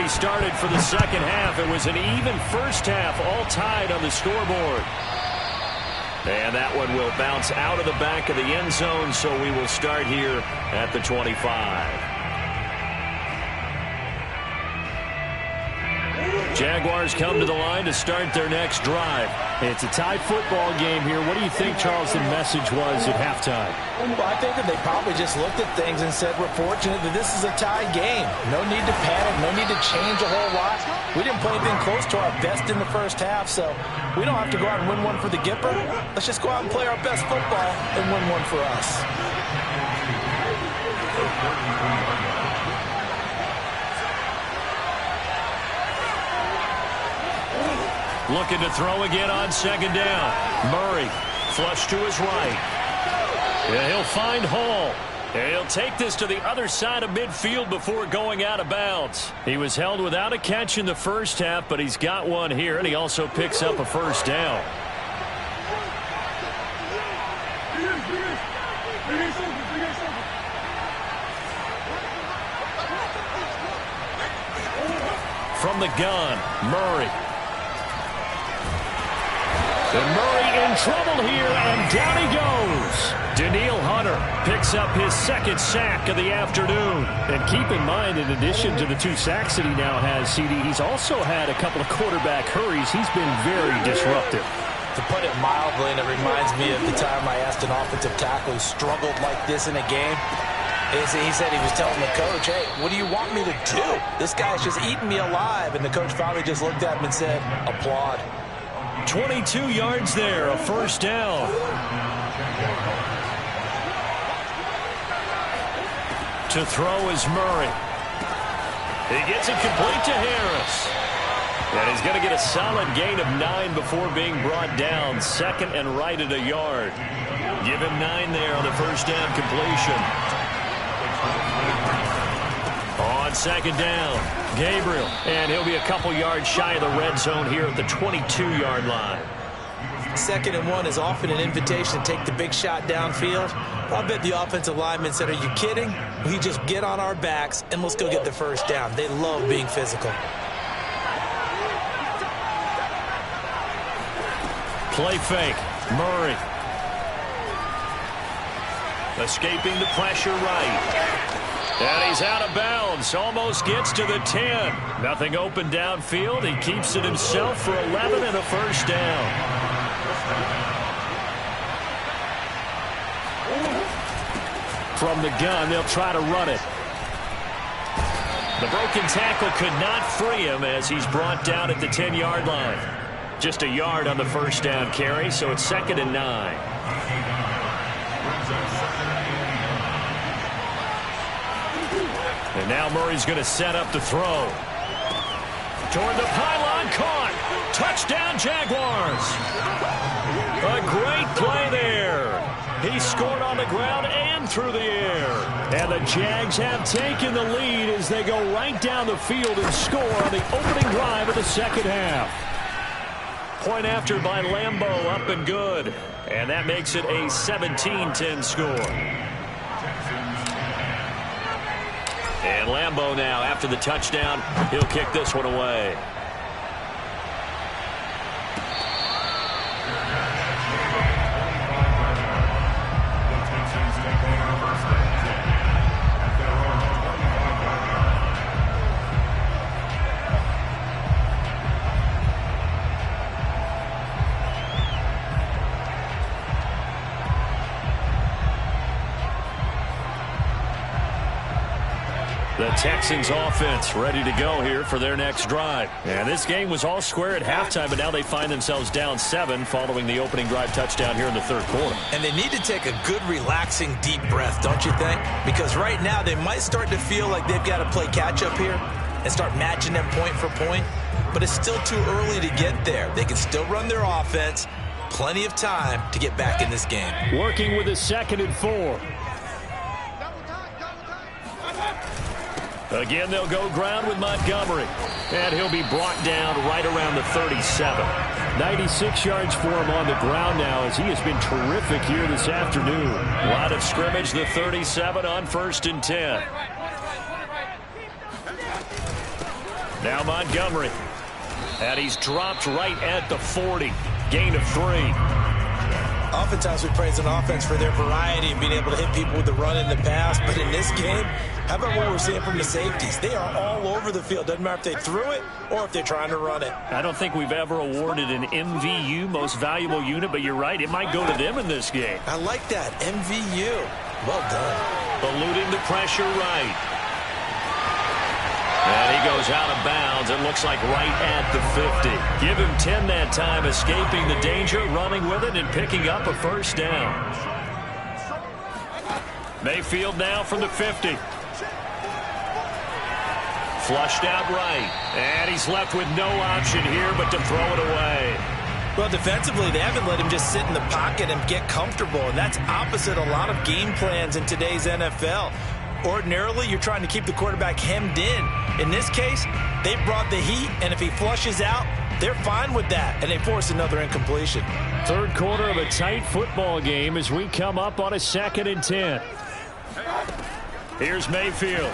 already started for the second half. It was an even first half, all tied on the scoreboard. And that one will bounce out of the back of the end zone, so we will start here at the 25. Jaguars come to the line to start their next drive. It's a tie football game here. What do you think, Charles, the message was at halftime? Well, I think that they probably just looked at things and said, we're fortunate that this is a tie game. No need to panic. No need to change a whole lot. We didn't play anything close to our best in the first half, so we don't have to go out and win one for the Gipper. Let's just go out and play our best football and win one for us. Looking to throw again on second down. Murray, flush to his right. Yeah, he'll find Hall. And he'll take this to the other side of midfield before going out of bounds. He was held without a catch in the first half, but he's got one here, and he also picks up a first down. From the gun, Murray. And Murray in trouble here, and down he goes. Danielle Hunter picks up his second sack of the afternoon. And keep in mind, in addition to the 2 sacks that he now has, CD, he's also had a couple of quarterback hurries. He's been very disruptive. To put it mildly, and it reminds me of the time I asked an offensive tackle who struggled like this in a game. He said he was telling the coach, hey, what do you want me to do? This guy's just eating me alive. And the coach finally just looked at him and said, applaud. 22 yards there, a first down. To throw is Murray. He gets it complete to Harris. And he's going to get a solid gain of 9 before being brought down. Second and right at a yard. Give him 9 there on the first down completion. On second down, Gabriel. And he'll be a couple yards shy of the red zone here at the 22-yard line. 2nd and 1 is often an invitation to take the big shot downfield. I bet the offensive lineman said, are you kidding? We just get on our backs and let's go get the first down. They love being physical. Play fake, Murray. Escaping the pressure right. And he's out of bounds. Almost gets to the 10. Nothing open downfield. He keeps it himself for 11 and a first down. From the gun, they'll try to run it. The broken tackle could not free him as he's brought down at the 10-yard line. Just a yard on the first down carry, so it's 2nd and 9. And now Murray's going to set up the throw. Toward the pylon, caught. Touchdown, Jaguars. A great play there. He scored on the ground and through the air. And the Jags have taken the lead as they go right down the field and score on the opening drive of the second half. Point after by Lambeau, up and good. And that makes it a 17-10 score. And Lambeau now, after the touchdown, he'll kick this one away. The Texans offense ready to go here for their next drive. And this game was all square at halftime, but now they find themselves down 7 following the opening drive touchdown here in the third quarter. And they need to take a good, relaxing, deep breath, don't you think? Because right now they might start to feel like they've got to play catch-up here and start matching them point for point. But it's still too early to get there. They can still run their offense. Plenty of time to get back in this game. Working with a 2nd and 4. Again, they'll go ground with Montgomery. And he'll be brought down right around the 37. 96 yards for him on the ground now as he has been terrific here this afternoon. Line of scrimmage, the 37 on 1st and 10. Now Montgomery. And he's dropped right at the 40. Gain of 3. Oftentimes we praise an offense for their variety and being able to hit people with the run in the pass. But in this game, how about what we're seeing from the safeties? They are all over the field. Doesn't matter if they threw it or if they're trying to run it. I don't think we've ever awarded an MVU, most valuable unit, but you're right. It might go to them in this game. I like that. MVU. Well done. Eluding the pressure right. And he goes out of bounds. It looks like right at the 50. Give him 10 that time, escaping the danger, running with it, and picking up a first down. Mayfield now from the 50. Flushed out right. And he's left with no option here but to throw it away. Well, defensively, they haven't let him just sit in the pocket and get comfortable, and that's opposite a lot of game plans in today's NFL. Ordinarily, you're trying to keep the quarterback hemmed in. In this case, they brought the heat, and if he flushes out, they're fine with that, and they force another incompletion. Third quarter of a tight football game as we come up on a 2nd and 10. Here's Mayfield.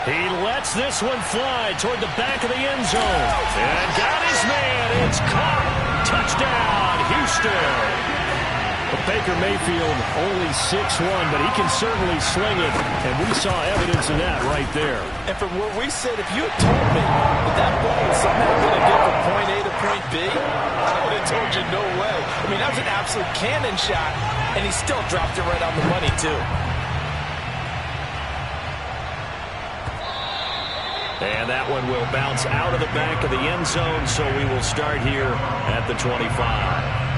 He lets this one fly toward the back of the end zone. And got his man. It's caught. Touchdown, Houston. Baker Mayfield only 6'1", but he can certainly sling it, and we saw evidence of that right there. And from where we sit, if you had told me that ball was somehow going to get from point A to point B, I would have told you no way. I mean, that was an absolute cannon shot, and he still dropped it right on the money, too. And that one will bounce out of the back of the end zone, so we will start here at the 25.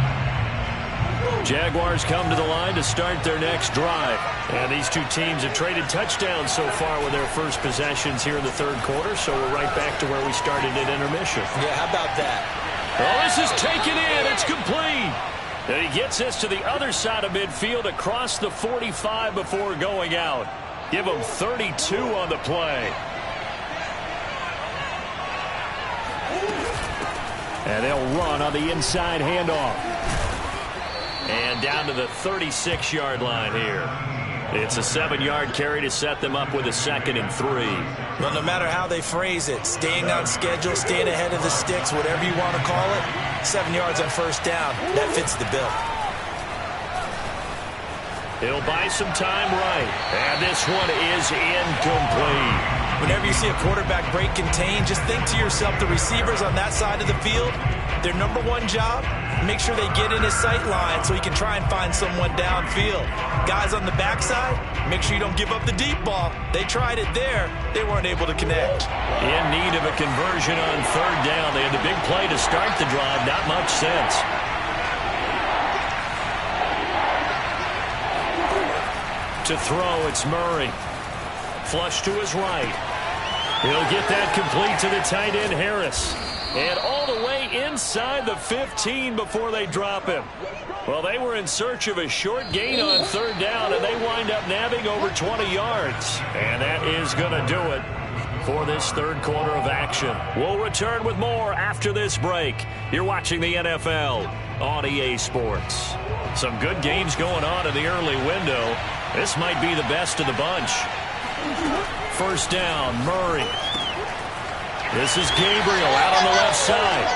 Jaguars come to the line to start their next drive. And these two teams have traded touchdowns so far with their first possessions here in the third quarter, so we're right back to where we started at intermission. Yeah, how about that? Oh, this is taken in. It's complete. And he gets this to the other side of midfield across the 45 before going out. Give him 32 on the play. And they'll run on the inside handoff. And down to the 36-yard line here. It's a 7-yard carry to set them up with a 2nd and 3. Well, no matter how they phrase it, staying on schedule, staying ahead of the sticks, whatever you want to call it, 7 yards on first down, that fits the bill. He'll buy some time right. And this one is incomplete. Whenever you see a quarterback break contain, just think to yourself, the receivers on that side of the field, their number one job, make sure they get in his sight line so he can try and find someone downfield. Guys on the backside, make sure you don't give up the deep ball. They tried it there. They weren't able to connect. In need of a conversion on third down. They had the big play to start the drive. Not much sense. To throw, it's Murray. Flush to his right. He'll get that complete to the tight end, Harris. And all the way inside the 15 before they drop him. Well, they were in search of a short gain on third down, and they wind up nabbing over 20 yards. And that is going to do it for this third quarter of action. We'll return with more after this break. You're watching the NFL on EA Sports. Some good games going on in the early window. This might be the best of the bunch. First down, Murray. This is Gabriel out on the left side.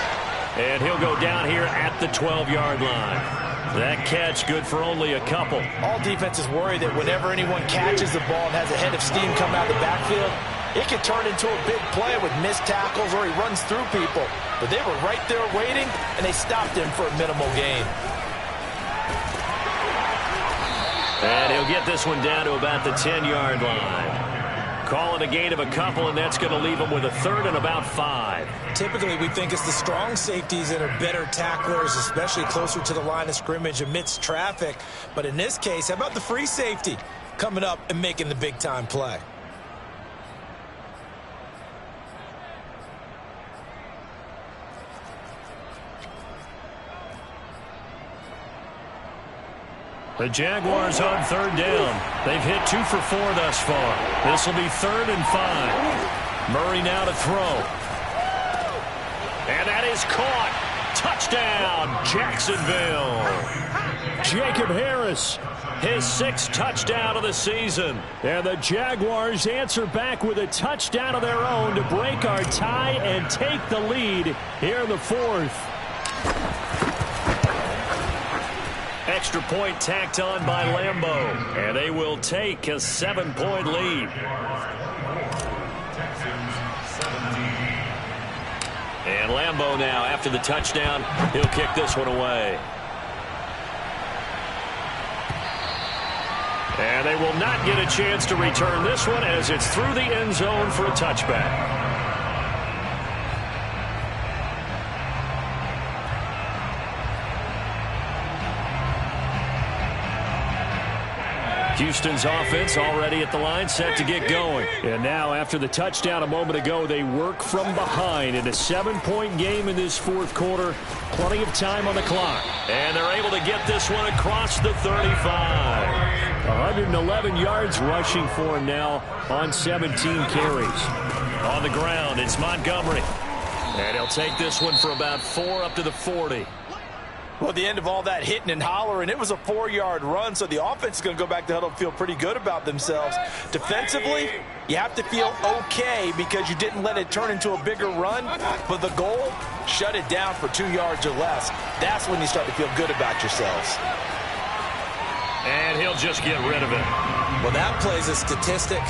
And he'll go down here at the 12-yard line. That catch good for only a couple. All defenses worry that whenever anyone catches the ball and has a head of steam come out of the backfield, it could turn into a big play with missed tackles or he runs through people. But they were right there waiting, and they stopped him for a minimal gain. And he'll get this one down to about the 10-yard line. Call it a gain of a couple, and that's going to leave them with a 3rd and about 5. Typically, we think it's the strong safeties that are better tacklers, especially closer to the line of scrimmage amidst traffic. But in this case, how about the free safety coming up and making the big-time play? The Jaguars on third down. They've hit 2 for 4 thus far. This will be 3rd and 5. Murray now to throw. And that is caught. Touchdown, Jacksonville. Jacob Harris. His 6th touchdown of the season. And the Jaguars answer back with a touchdown of their own to break our tie and take the lead here in the 4th. Extra point tacked on by Lambeau. And they will take a 7-point lead. And Lambeau now, after the touchdown, he'll kick this one away. And they will not get a chance to return this one as it's through the end zone for a touchback. Houston's offense already at the line, set to get going. And now, after the touchdown a moment ago, they work from behind in a 7-point game in this 4th quarter. Plenty of time on the clock. And they're able to get this one across the 35. 111 yards rushing for him now on 17 carries. On the ground, it's Montgomery. And he'll take this one for about 4 up to the 40. Well, at the end of all that hitting and hollering, it was a 4-yard run, so the offense is going to go back to huddle and feel pretty good about themselves. Defensively, you have to feel okay because you didn't let it turn into a bigger run, but the goal, shut it down for 2 yards or less. That's when you start to feel good about yourselves. And he'll just get rid of it. Well, that plays a statistic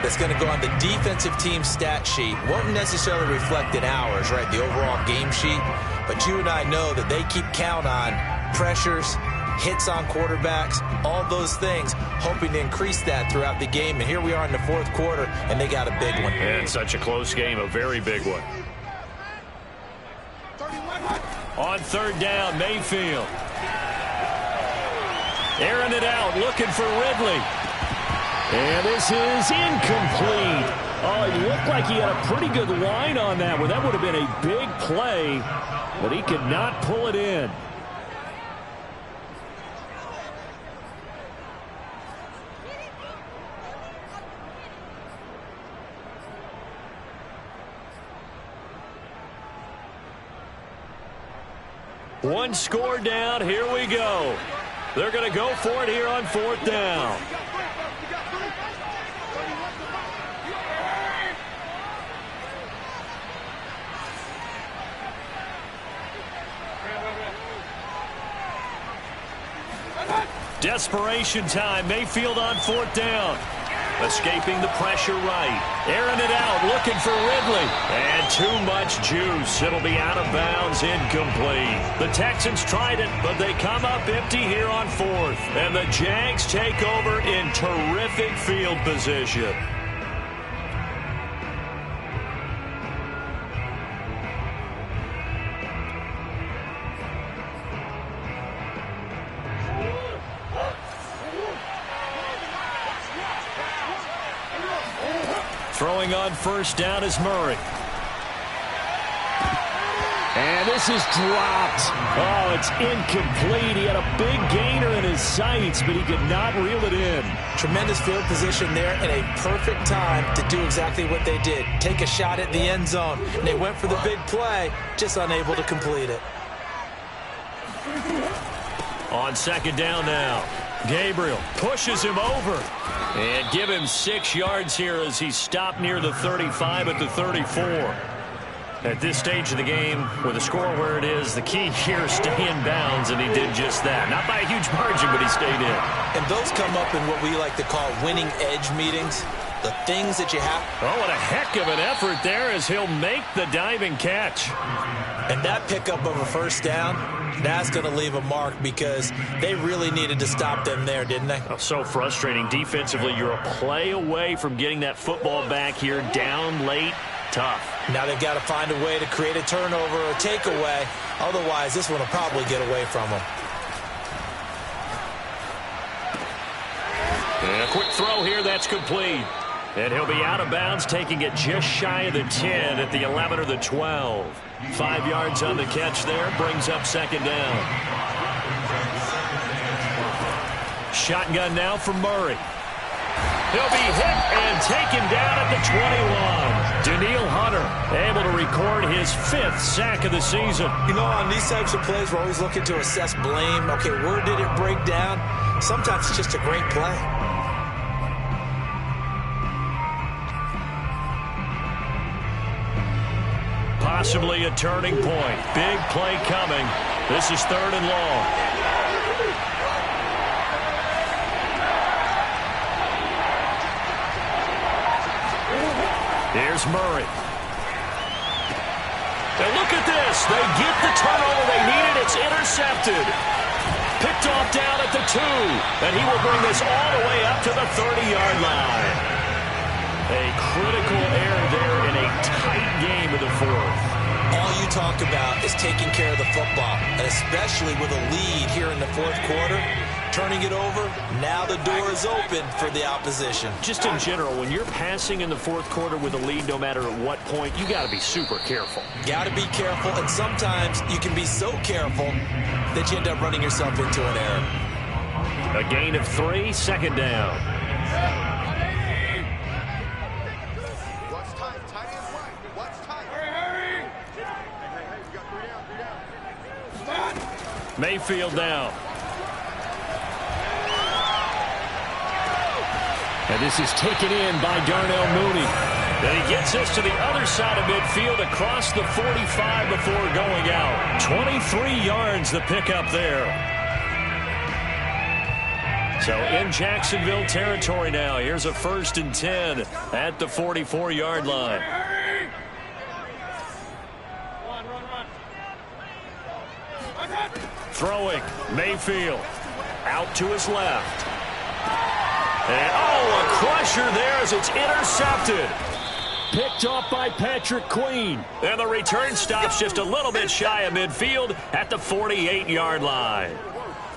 that's going to go on the defensive team stat sheet. Won't necessarily reflect in ours, right, the overall game sheet. But you and I know that they keep count on pressures, hits on quarterbacks, all those things, hoping to increase that throughout the game. And here we are in the 4th quarter, and they got a big one. And such a close game, a very big one. On 3rd down, Mayfield. Airing it out, looking for Ridley. And this is incomplete. Oh, it looked like he had a pretty good line on that one. That would have been a big play, but he could not pull it in. One score down, here we go. They're going to go for it here on 4th down. Desperation time. Mayfield on 4th down. Escaping the pressure right. Airing it out, looking for Ridley. And too much juice. It'll be out of bounds, incomplete. The Texans tried it, but they come up empty here on 4th. And the Jags take over in terrific field position. Throwing on 1st down is Murray. And this is dropped. Oh, it's incomplete. He had a big gainer in his sights, but he could not reel it in. Tremendous field position there and a perfect time to do exactly what they did. Take a shot at the end zone. And they went for the big play, just unable to complete it. On 2nd down now. Gabriel pushes him over. And give him 6 yards here as he stopped near the 35 at the 34. At this stage of the game, with the score where it is, the key here is stay in bounds, and he did just that. Not by a huge margin, but he stayed in. And those come up in what we like to call winning edge meetings. The things that you have. Oh, what a heck of an effort there as he'll make the diving catch. And that pickup of a 1st down, that's going to leave a mark because they really needed to stop them there, didn't they? Oh, so frustrating. Defensively, you're a play away from getting that football back here down late. Tough. Now they've got to find a way to create a turnover or takeaway. Otherwise, this one will probably get away from them. And a quick throw here, that's complete. And he'll be out of bounds, taking it just shy of the 10 at the 11 or the 12. 5 yards on the catch there, brings up 2nd down. Shotgun now for Murray. He'll be hit and taken down at the 21. Danielle Hunter able to record his 5th sack of the season. You know, on these types of plays, we're always looking to assess blame. Okay, where did it break down? Sometimes it's just a great play. Possibly a turning point. Big play coming. This is 3rd and long. Here's Murray. And look at this. They get the turnover they needed. It's intercepted. Picked off down at the 2. And he will bring this all the way up to the 30-yard line. A critical error there in a tight game in the 4th. All you talk about is taking care of the football, and especially with a lead here in the 4th quarter, turning it over, now the door is open for the opposition. Just in general, when you're passing in the 4th quarter with a lead, no matter at what point, you got to be super careful. Got to be careful, and sometimes you can be so careful that you end up running yourself into an error. A gain of 3, 2nd down. Mayfield down. And this is taken in by Darnell Mooney. And he gets us to the other side of midfield across the 45 before going out. 23 yards the pickup there. So in Jacksonville territory now. Here's a 1st and 10 at the 44-yard line. Throwing, Mayfield, out to his left. And, oh, a crusher there as it's intercepted. Picked off by Patrick Queen. And the return stops just a little bit shy of midfield at the 48-yard line.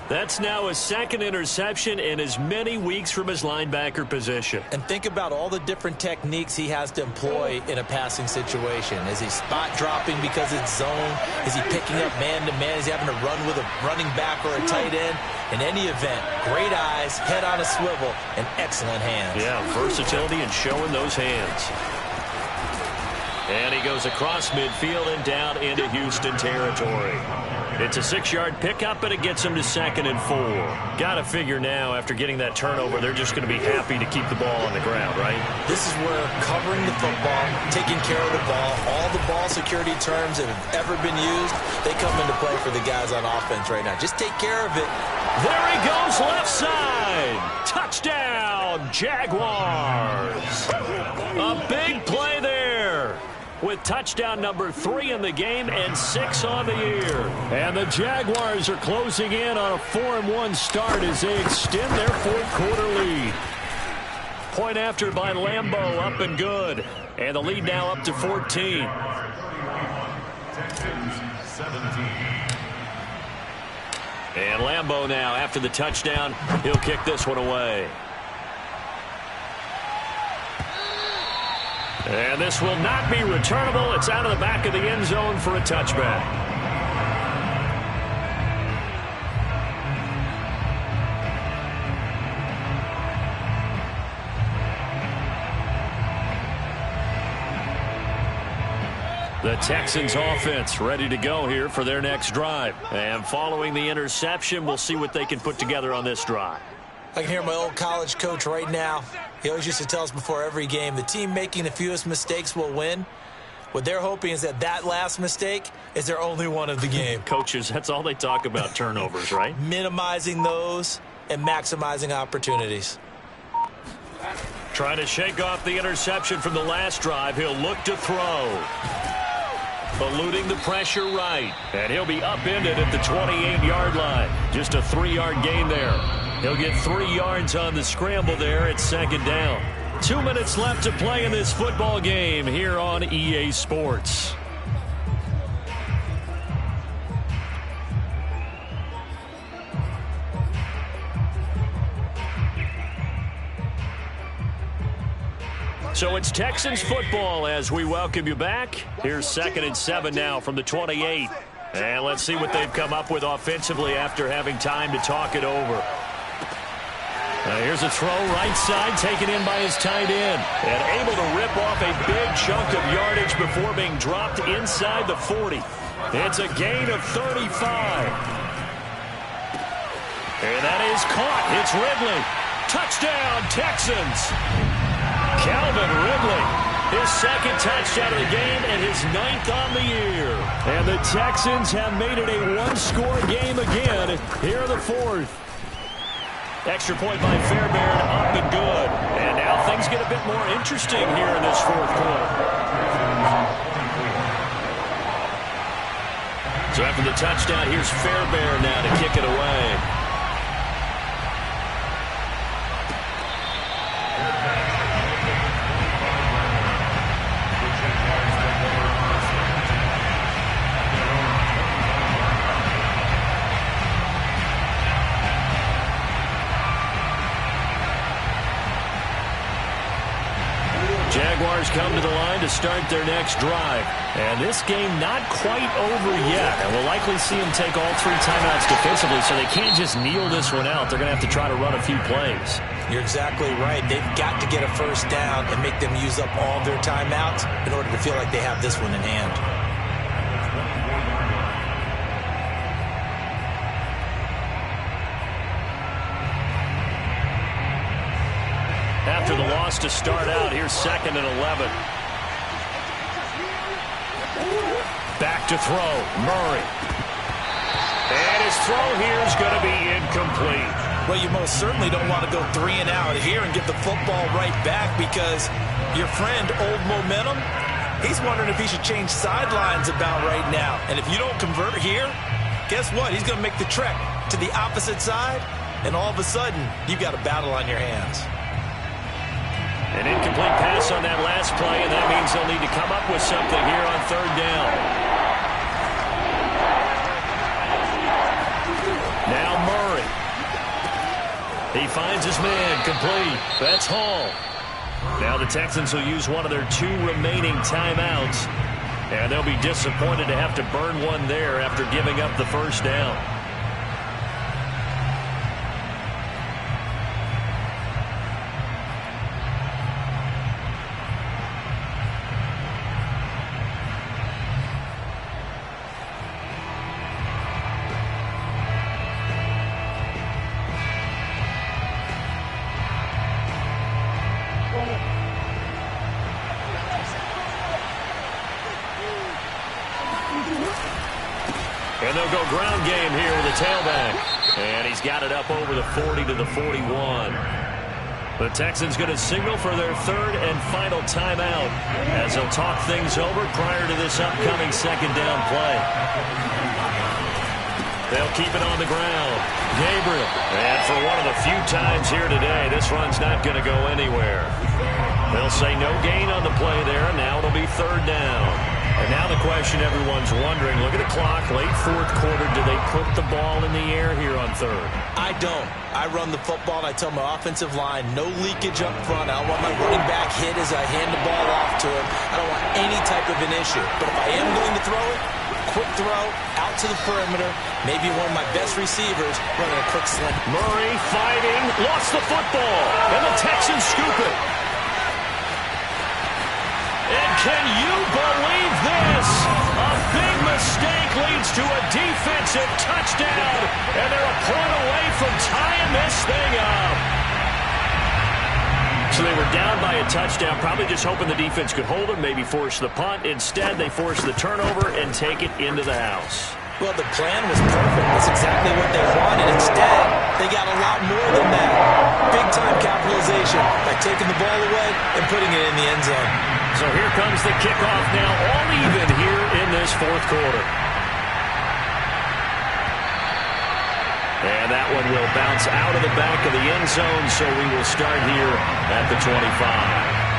That's now his 2nd interception in as many weeks from his linebacker position. And think about all the different techniques he has to employ in a passing situation. Is he spot dropping because it's zone? Is he picking up man-to-man? Is he having to run with a running back or a tight end? In any event, great eyes, head on a swivel, and excellent hands. Yeah, versatility and showing those hands. And he goes across midfield and down into Houston territory. It's a 6-yard pickup, and it gets him to 2nd and 4. Got to figure now, after getting that turnover, they're just going to be happy to keep the ball on the ground, right? This is where covering the football, taking care of the ball, all the ball security terms that have ever been used, they come into play for the guys on offense right now. Just take care of it. There he goes, left side. Touchdown, Jaguars. A big play there, with touchdown number 3 in the game and 6 on the year. And the Jaguars are closing in on a 4-1 start as they extend their 4th quarter lead. Point after by Lambeau, up and good. And the lead now up to 14. And Lambeau now, after the touchdown, he'll kick this one away. And this will not be returnable. It's out of the back of the end zone for a touchback. The Texans offense ready to go here for their next drive. And following the interception, we'll see what they can put together on this drive. I can hear my old college coach right now. He always used to tell us before every game, the team making the fewest mistakes will win. What they're hoping is that that last mistake is their only one of the game. Coaches, that's all they talk about, turnovers, right? Minimizing those and maximizing opportunities. Trying to shake off the interception from the last drive. He'll look to throw. Eluding the pressure right. And he'll be upended at the 28-yard line. Just a 3-yard gain there. He'll get 3 yards on the scramble there at 2nd down. 2 minutes left to play in this football game here on EA Sports. So it's Texans football as we welcome you back. Here's 2nd and 7 now from the 28. And let's see what they've come up with offensively after having time to talk it over. Here's a throw right side taken in by his tight end. And able to rip off a big chunk of yardage before being dropped inside the 40. It's a gain of 35. And that is caught. It's Ridley. Touchdown, Texans. Calvin Ridley. His second touchdown of the game and his 9th on the year. And the Texans have made it a one-score game again here in the 4th. Extra point by Fairbairn, up and good. And now things get a bit more interesting here in this 4th quarter. So after the touchdown, here's Fairbairn now to kick it away. Jaguars come to the line to start their next drive. And this game not quite over yet. And we'll likely see them take all 3 timeouts defensively, so they can't just kneel this one out. They're going to have to try to run a few plays. You're exactly right. They've got to get a first down and make them use up all their timeouts in order to feel like they have this one in hand. After the loss to start out, here's 2nd and 11. Back to throw, Murray. And his throw here is going to be incomplete. Well, you most certainly don't want to go 3 and out here and give the football right back, because your friend, Old Momentum, he's wondering if he should change sidelines about right now. And if you don't convert here, guess what? He's going to make the trek to the opposite side, and all of a sudden, you've got a battle on your hands. An incomplete pass on that last play, and that means they'll need to come up with something here on 3rd down. Now Murray. He finds his man, complete. That's Hall. Now the Texans will use one of their 2 remaining timeouts, and they'll be disappointed to have to burn one there after giving up the first down. And they'll go ground game here with a tailback. And he's got it up over the 40 to the 41. The Texans going to signal for their 3rd and final timeout as they'll talk things over prior to this upcoming 2nd down play. They'll keep it on the ground. Gabriel. And for one of the few times here today, this run's not going to go anywhere. They'll say no gain on the play there. Now it'll be 3rd down. And now the question everyone's wondering, look at the clock, late 4th quarter, do they put the ball in the air here on 3rd? I don't. I run the football, and I tell my offensive line, no leakage up front. I don't want my running back hit as I hand the ball off to him. I don't want any type of an issue. But if I am going to throw it, quick throw, out to the perimeter, maybe one of my best receivers running a quick slant. Murray fighting, lost the football, and the Texans scoop it. And can you believe this? A big mistake leads to a defensive touchdown, and they're a point away from tying this thing up. So they were down by a touchdown, probably just hoping the defense could hold them, maybe force the punt. Instead, they forced the turnover and take it into the house. Well, the plan was perfect. That's exactly what they wanted. Instead, they got a lot more than that. Big-time capitalization by taking the ball away and putting it in the end zone. So here comes the kickoff now, all even here in this 4th quarter. And that one will bounce out of the back of the end zone, so we will start here at the 25.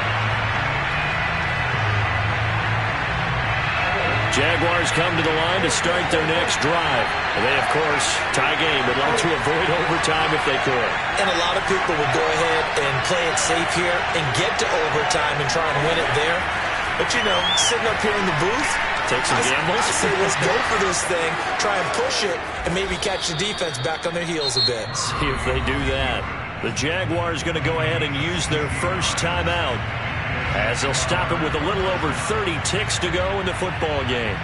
Jaguars come to the line to start their next drive. And they, of course, tie game, would like to avoid overtime if they could. And a lot of people would go ahead and play it safe here and get to overtime and try and win it there. But, you know, sitting up here in the booth, take some gambles. I say let's go for this thing, try and push it, and maybe catch the defense back on their heels a bit. See if they do that. The Jaguars going to go ahead and use their first timeout as they'll stop it with a little over 30 ticks to go in the football game.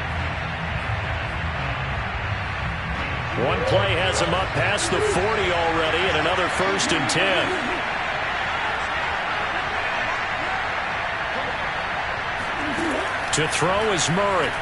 One play has him up past the 40 already, and another 1st and 10. To throw is Murray.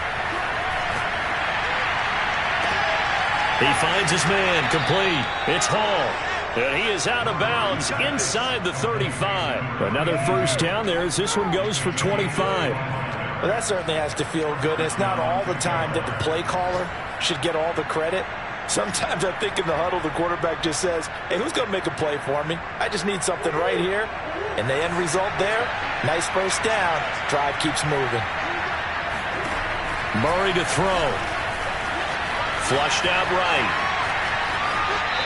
He finds his man, complete. It's Hall. And he is out of bounds inside the 35. Another first down there as this one goes for 25. Well, that certainly has to feel good. It's not all the time that the play caller should get all the credit. Sometimes I think in the huddle, the quarterback just says, hey, who's going to make a play for me? I just need something right here. And the end result there, nice first down. Drive keeps moving. Murray to throw. Flushed out right.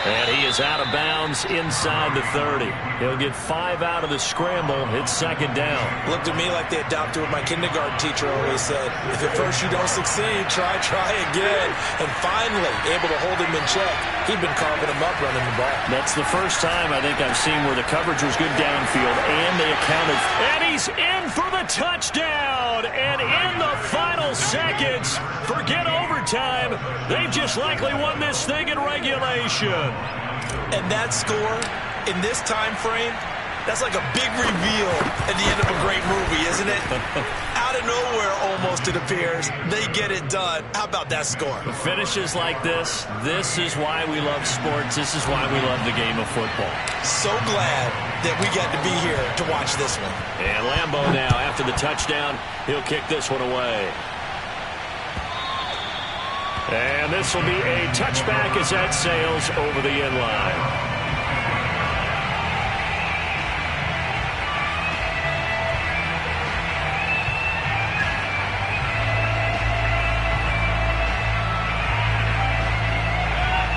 And he is out of bounds inside the 30. He'll get 5 out of the scramble. It's 2nd down. Looked to me like they adopted what my kindergarten teacher always said. If at first you don't succeed, try again. And finally, able to hold him in check. He'd been carving him up running the ball. That's the first time I think I've seen where the coverage was good downfield, and they accounted. And he's in for the touchdown. And in the final seconds, forget overtime. They've just likely won this thing in regulation. And that score in this time frame, that's like a big reveal at the end of a great movie, isn't it? Out of nowhere, almost, it appears. They get it done. How about that score? Finishes like this is why we love sports. This is why we love the game of football. So glad that we got to be here to watch this one. And Lambeau now, after the touchdown, he'll kick this one away. And this will be a touchback as that sails over the end line.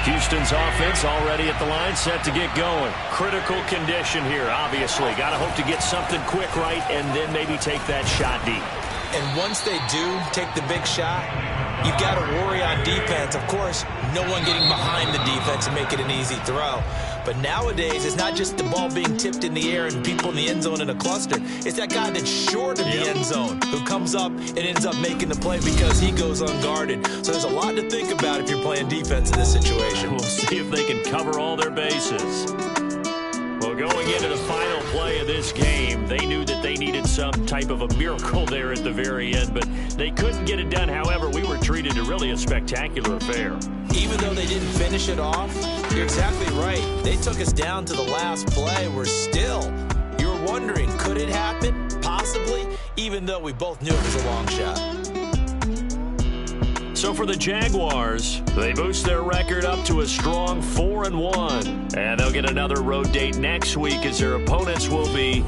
Houston's offense already at the line, set to get going. Critical condition here, obviously. Got to hope to get something quick right and then maybe take that shot deep. And once they do take the big shot, you've got to worry on defense. Of course, no one getting behind the defense and make it an easy throw. But nowadays, it's not just the ball being tipped in the air and people in the end zone in a cluster. It's that guy that's short of the end zone who comes up and ends up making the play because he goes unguarded. So there's a lot to think about if you're playing defense in this situation. We'll see if they can cover all their bases. Well, going into the final play of this game, they knew that they needed some type of a miracle there at the very end, but they couldn't get it done. However, we were treated to really a spectacular affair. Even though they didn't finish it off, you're exactly right. They took us down to the last play. You were wondering, could it happen? Possibly, even though we both knew it was a long shot. So for the Jaguars, they boost their record up to a strong 4-1. And they'll get another road date next week as their opponents will be